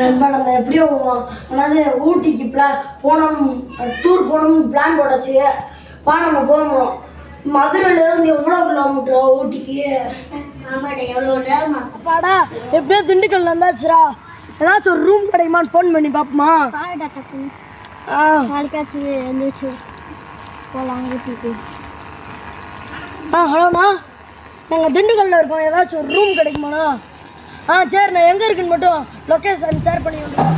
நண்பா நம்ம எப்படியோ அதாவது ஊட்டிக்கு போனோம் டூர் போகணும்னு பிளான் போட்டாச்சு. நம்ம போகணும். மதுரையிலேருந்து எவ்வளோ கிலோமீட்டர் ஊட்டிக்கு? ஆமாடா, எவ்வளோ நேரமா? அப்பாடா எப்படியோ திண்டுக்கல் வந்தாச்சுரா. ஏதாச்சும் ஒரு ரூம் கிடைக்குமான்னு ஃபோன் பண்ணி பார்ப்போமா? நாளைக்காச்சு எழுந்திரிச்சு போகலாம் ஊட்டிக்கு. ஹலோண்ணா, நாங்கள் திண்டுக்கல்லில் இருக்கோம். ஏதாச்சும் ஒரு ரூம் கிடைக்குமாண்ணா? சரிண்ணா, எங்கே இருக்குன்னு மட்டும் லொக்கேஷன் ஷேர் பண்ணி விடுறேன்.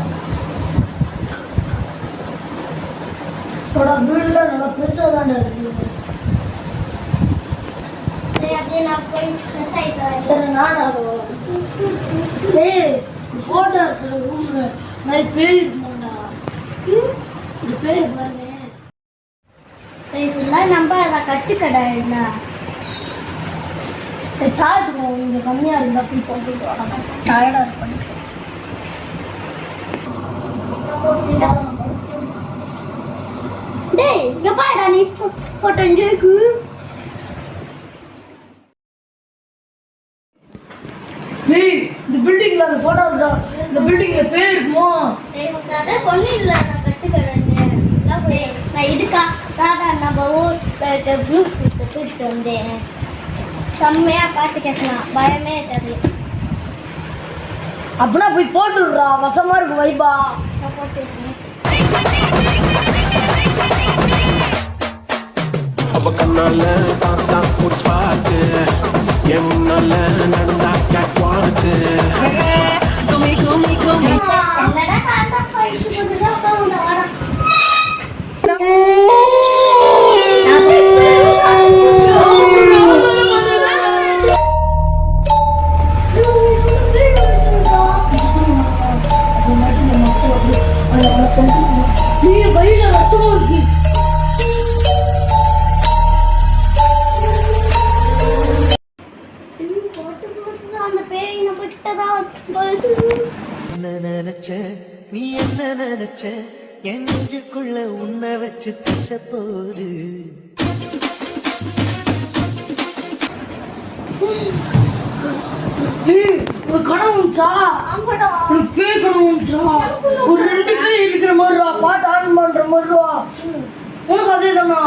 வீடுல நல்லா பெருசாக தான்டா இருக்கு. நான் போய் ஃப்ரெஷ் ஆகிட்டு சரி, நான் ஃபோட்டோ இருக்கிற ரூமில் நிறைய பேர் இருக்குமாண்டா. இந்த பேர் பாருங்க. இப்படிலாம் நம்ப நான் கட்டுக்கடா என்ன சார்ஜ் கொஞ்சம் கம்மியாக இருந்தால் போய் போட்டுட்டு வர டயர்டாக இருக்கு பண்ணிக்கிறேன். டேய் இங்க பாருடா, நீ போட்டோ என்ஜாய்க்கு. இந்த பில்டிங்ல அந்த போட்டோ இருக்கா? இந்த பில்டிங்ல பேர் இருக்குமோ? அதான் சொன்னீங்கல்ல நான் கட்டுக்கடன்னு. நான் இதுக்கா தாடா நம்ம ஊர் ப்ளூடூத் கூப்பிட்டு வந்தேன். செம்மையா பாட்டு கேட்கலாம், பயமே இருக்காது. அப்படின்னா போய் போட்டு விடுறா, வசமா இருக்கு வைபா. நான் போட்டு விட்டுறேன். அவ கண்ணால பார்த்தா ஒரு ஸ்பாட்டு, என் முன்னால நடந்தா கேட்வாட்டு. என்னடா காண்டா போயிட்டு போகுது உங்க வாடா. வயிறு ரத்தமா இருக்கு. நீ என்ன நினைச்ச என் நெஞ்சுக்குள்ள உன்னை வச்சு தச்ச போது. ஒரு கனவு வந்துச்சா? ஒரு பேய் கனவு வந்துச்சா? ஒரு 2 பேர் இருக்கிற மாதிரிடா, பாட்டு ஆன் பண்ற மாதிரிடா. உனக்கு அதே தானா?